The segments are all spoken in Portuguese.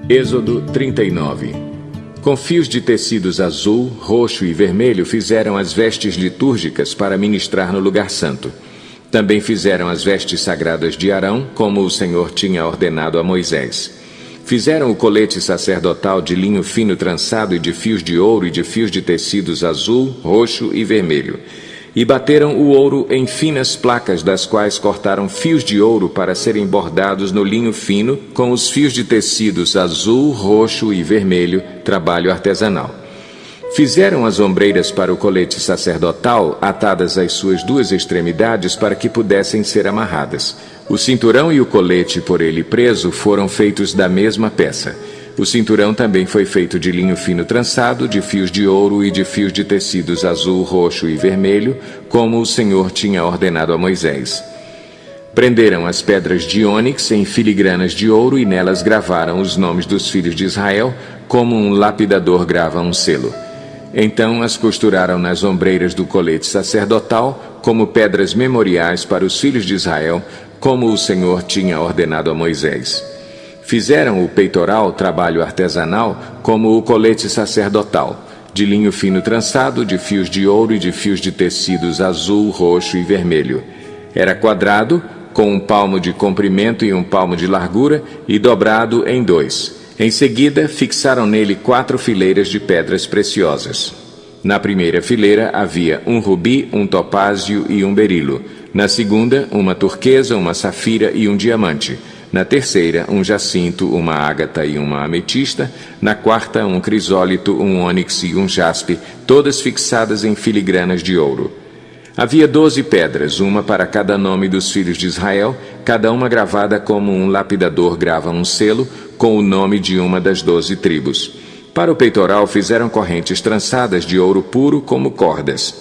Êxodo 39. Com fios de tecidos azul, roxo e vermelho fizeram as vestes litúrgicas para ministrar no lugar santo. Também fizeram as vestes sagradas de Arão, como o Senhor tinha ordenado a Moisés. Fizeram o colete sacerdotal de linho fino trançado e de fios de ouro e de fios de tecidos azul, roxo e vermelho. E bateram o ouro em finas placas, das quais cortaram fios de ouro para serem bordados no linho fino, com os fios de tecidos azul, roxo e vermelho, trabalho artesanal. Fizeram as ombreiras para o colete sacerdotal, atadas às suas duas extremidades para que pudessem ser amarradas. O cinturão e o colete por ele preso foram feitos da mesma peça. O cinturão também foi feito de linho fino trançado, de fios de ouro e de fios de tecidos azul, roxo e vermelho, como o Senhor tinha ordenado a Moisés. Prenderam as pedras de ônix em filigranas de ouro e nelas gravaram os nomes dos filhos de Israel, como um lapidador grava um selo. Então as costuraram nas ombreiras do colete sacerdotal, como pedras memoriais para os filhos de Israel, como o Senhor tinha ordenado a Moisés. Fizeram o peitoral, trabalho artesanal, como o colete sacerdotal, de linho fino trançado, de fios de ouro e de fios de tecidos azul, roxo e vermelho. Era quadrado, com 1 palmo de comprimento e 1 palmo de largura, e dobrado em 2. Em seguida, fixaram nele 4 fileiras de pedras preciosas. Na primeira fileira havia um rubi, um topázio e um berilo. Na segunda, uma turquesa, uma safira e um diamante. Na terceira, um jacinto, uma ágata e uma ametista. Na quarta, um crisólito, um ônix e um jaspe, todas fixadas em filigranas de ouro. Havia 12 pedras, uma para cada nome dos filhos de Israel, cada uma gravada como um lapidador grava um selo, com o nome de uma das 12 tribos. Para o peitoral fizeram correntes trançadas de ouro puro como cordas.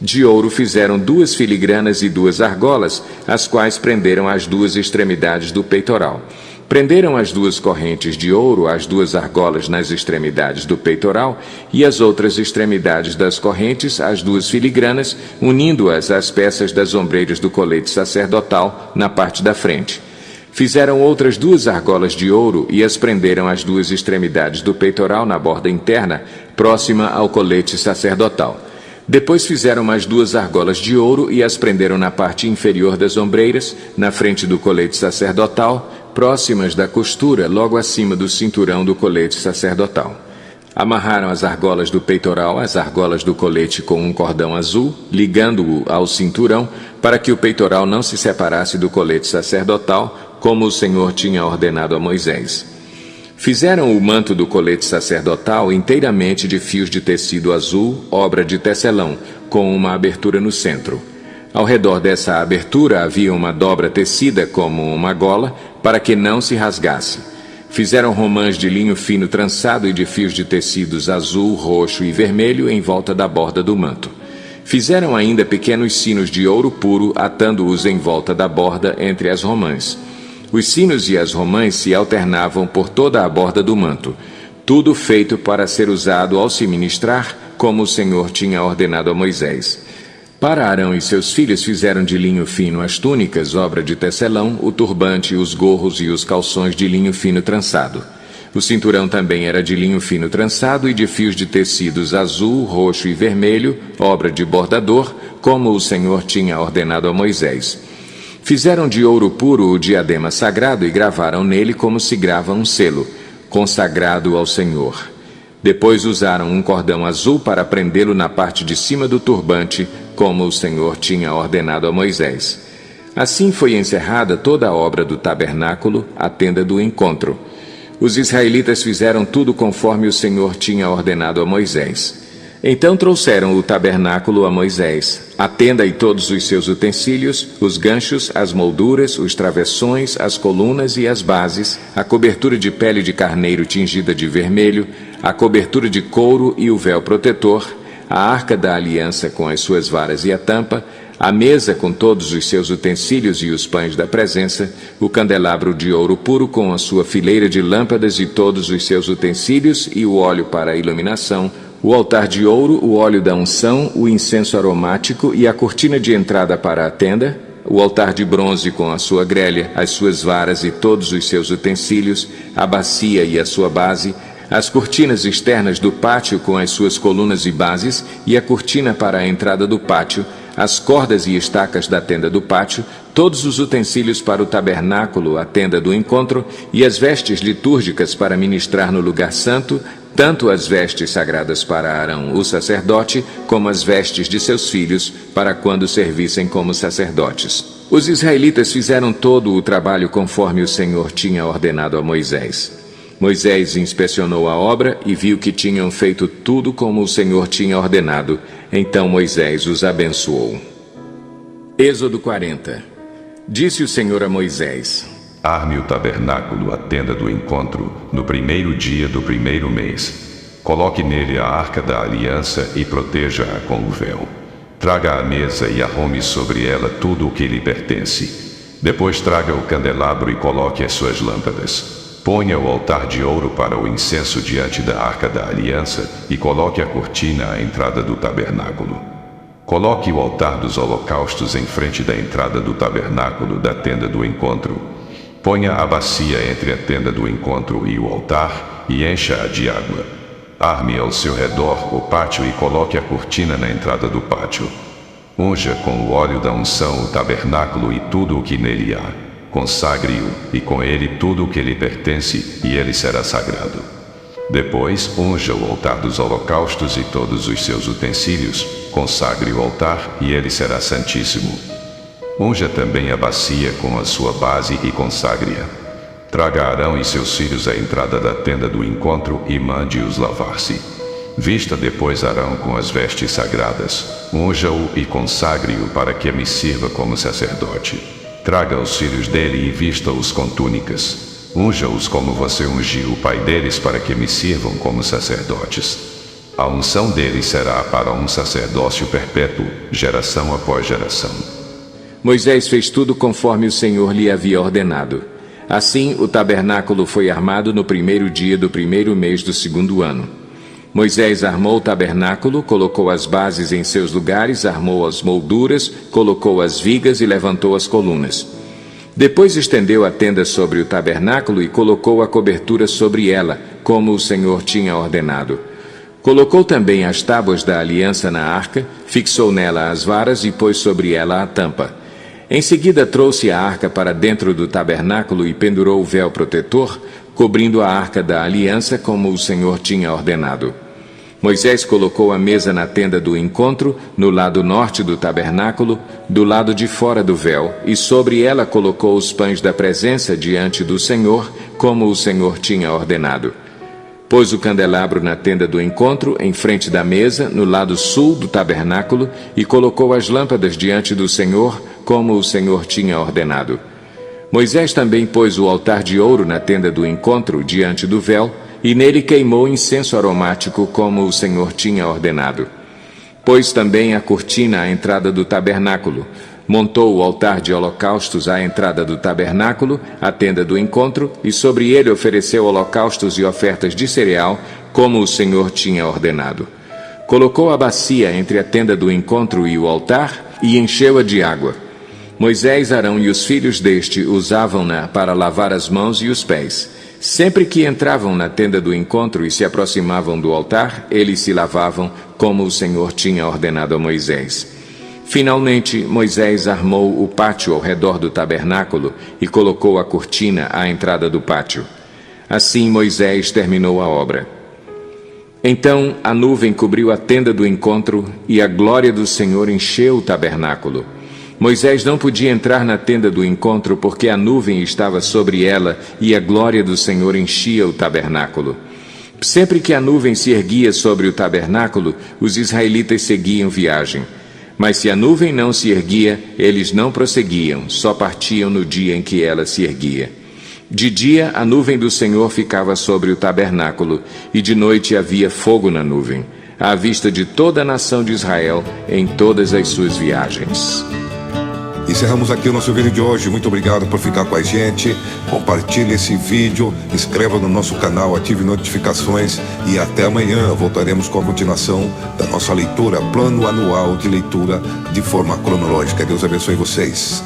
De ouro fizeram 2 filigranas e 2 argolas, as quais prenderam as 2 extremidades do peitoral. Prenderam as 2 correntes de ouro, as 2 argolas nas extremidades do peitoral e as outras extremidades das correntes, as 2 filigranas, unindo-as às peças das ombreiras do colete sacerdotal na parte da frente. Fizeram outras 2 argolas de ouro e as prenderam às 2 extremidades do peitoral na borda interna, próxima ao colete sacerdotal. Depois fizeram mais 2 argolas de ouro e as prenderam na parte inferior das ombreiras, na frente do colete sacerdotal, próximas da costura, logo acima do cinturão do colete sacerdotal. Amarraram as argolas do peitoral às argolas do colete com um cordão azul, ligando-o ao cinturão, para que o peitoral não se separasse do colete sacerdotal, como o Senhor tinha ordenado a Moisés. Fizeram o manto do colete sacerdotal inteiramente de fios de tecido azul, obra de tecelão, com uma abertura no centro. Ao redor dessa abertura havia uma dobra tecida como uma gola, para que não se rasgasse. Fizeram romãs de linho fino trançado e de fios de tecidos azul, roxo e vermelho em volta da borda do manto. Fizeram ainda pequenos sinos de ouro puro, atando-os em volta da borda entre as romãs. Os sinos e as romãs se alternavam por toda a borda do manto, tudo feito para ser usado ao se ministrar, como o Senhor tinha ordenado a Moisés. Para Arão e seus filhos fizeram de linho fino as túnicas, obra de tecelão, o turbante, os gorros e os calções de linho fino trançado. O cinturão também era de linho fino trançado e de fios de tecidos azul, roxo e vermelho, obra de bordador, como o Senhor tinha ordenado a Moisés. Fizeram de ouro puro o diadema sagrado e gravaram nele como se grava um selo, consagrado ao Senhor. Depois usaram um cordão azul para prendê-lo na parte de cima do turbante, como o Senhor tinha ordenado a Moisés. Assim foi encerrada toda a obra do tabernáculo, a tenda do encontro. Os israelitas fizeram tudo conforme o Senhor tinha ordenado a Moisés. Então trouxeram o tabernáculo a Moisés, a tenda e todos os seus utensílios, os ganchos, as molduras, os travessões, as colunas e as bases, a cobertura de pele de carneiro tingida de vermelho, a cobertura de couro e o véu protetor, a arca da aliança com as suas varas e a tampa, a mesa com todos os seus utensílios e os pães da presença, o candelabro de ouro puro com a sua fileira de lâmpadas e todos os seus utensílios e o óleo para a iluminação, o altar de ouro, o óleo da unção, o incenso aromático e a cortina de entrada para a tenda, o altar de bronze com a sua grelha, as suas varas e todos os seus utensílios, a bacia e a sua base, as cortinas externas do pátio com as suas colunas e bases e a cortina para a entrada do pátio, as cordas e estacas da tenda do pátio, todos os utensílios para o tabernáculo, a tenda do encontro e as vestes litúrgicas para ministrar no lugar santo, tanto as vestes sagradas para Arão, o sacerdote, como as vestes de seus filhos, para quando servissem como sacerdotes. Os israelitas fizeram todo o trabalho conforme o Senhor tinha ordenado a Moisés. Moisés inspecionou a obra e viu que tinham feito tudo como o Senhor tinha ordenado. Então Moisés os abençoou. Êxodo 40. Disse o Senhor a Moisés: Arme o tabernáculo, a tenda do encontro, no primeiro dia do primeiro mês. Coloque nele a arca da aliança e proteja-a com o véu. Traga a mesa e arrume sobre ela tudo o que lhe pertence. Depois traga o candelabro e coloque as suas lâmpadas. Ponha o altar de ouro para o incenso diante da arca da aliança e coloque a cortina à entrada do tabernáculo. Coloque o altar dos holocaustos em frente da entrada do tabernáculo da tenda do encontro. Ponha a bacia entre a tenda do encontro e o altar e encha-a de água. Arme ao seu redor o pátio e coloque a cortina na entrada do pátio. Unja com o óleo da unção o tabernáculo e tudo o que nele há. Consagre-o e com ele tudo o que lhe pertence, e ele será sagrado. Depois, unja o altar dos holocaustos e todos os seus utensílios, consagre o altar e ele será santíssimo. Unja também a bacia com a sua base e consagre-a. Traga Arão e seus filhos à entrada da tenda do encontro e mande-os lavar-se. Vista depois Arão com as vestes sagradas, unja-o e consagre-o para que me sirva como sacerdote. Traga os filhos dele e vista-os com túnicas. Unja-os como você ungiu o pai deles para que me sirvam como sacerdotes. A unção deles será para um sacerdócio perpétuo, geração após geração. Moisés fez tudo conforme o Senhor lhe havia ordenado. Assim, o tabernáculo foi armado no primeiro dia do primeiro mês do segundo ano. Moisés armou o tabernáculo, colocou as bases em seus lugares, armou as molduras, colocou as vigas e levantou as colunas. Depois estendeu a tenda sobre o tabernáculo e colocou a cobertura sobre ela, como o Senhor tinha ordenado. Colocou também as tábuas da aliança na arca, fixou nela as varas e pôs sobre ela a tampa. Em seguida trouxe a arca para dentro do tabernáculo e pendurou o véu protetor, cobrindo a arca da aliança como o Senhor tinha ordenado. Moisés colocou a mesa na tenda do encontro, no lado norte do tabernáculo, do lado de fora do véu, e sobre ela colocou os pães da presença diante do Senhor, como o Senhor tinha ordenado. Pôs o candelabro na tenda do encontro, em frente da mesa, no lado sul do tabernáculo, e colocou as lâmpadas diante do Senhor, como o Senhor tinha ordenado. Moisés também pôs o altar de ouro na tenda do encontro, diante do véu, e nele queimou incenso aromático, como o Senhor tinha ordenado. Pôs também a cortina à entrada do tabernáculo, montou o altar de holocaustos à entrada do tabernáculo, a tenda do encontro, e sobre ele ofereceu holocaustos e ofertas de cereal, como o Senhor tinha ordenado. Colocou a bacia entre a tenda do encontro e o altar, e encheu-a de água. Moisés, Arão e os filhos deste usavam-na para lavar as mãos e os pés. Sempre que entravam na tenda do encontro e se aproximavam do altar, eles se lavavam, como o Senhor tinha ordenado a Moisés. Finalmente, Moisés armou o pátio ao redor do tabernáculo e colocou a cortina à entrada do pátio. Assim Moisés terminou a obra. Então a nuvem cobriu a tenda do encontro e a glória do Senhor encheu o tabernáculo. Moisés não podia entrar na tenda do encontro porque a nuvem estava sobre ela e a glória do Senhor enchia o tabernáculo. Sempre que a nuvem se erguia sobre o tabernáculo, os israelitas seguiam viagem. Mas se a nuvem não se erguia, eles não prosseguiam, só partiam no dia em que ela se erguia. De dia, a nuvem do Senhor ficava sobre o tabernáculo, e de noite havia fogo na nuvem, à vista de toda a nação de Israel em todas as suas viagens. Encerramos aqui o nosso vídeo de hoje. Muito obrigado por ficar com a gente. Compartilhe esse vídeo, inscreva no nosso canal, ative notificações e até amanhã voltaremos com a continuação da nossa leitura, plano anual de leitura de forma cronológica. Deus abençoe vocês.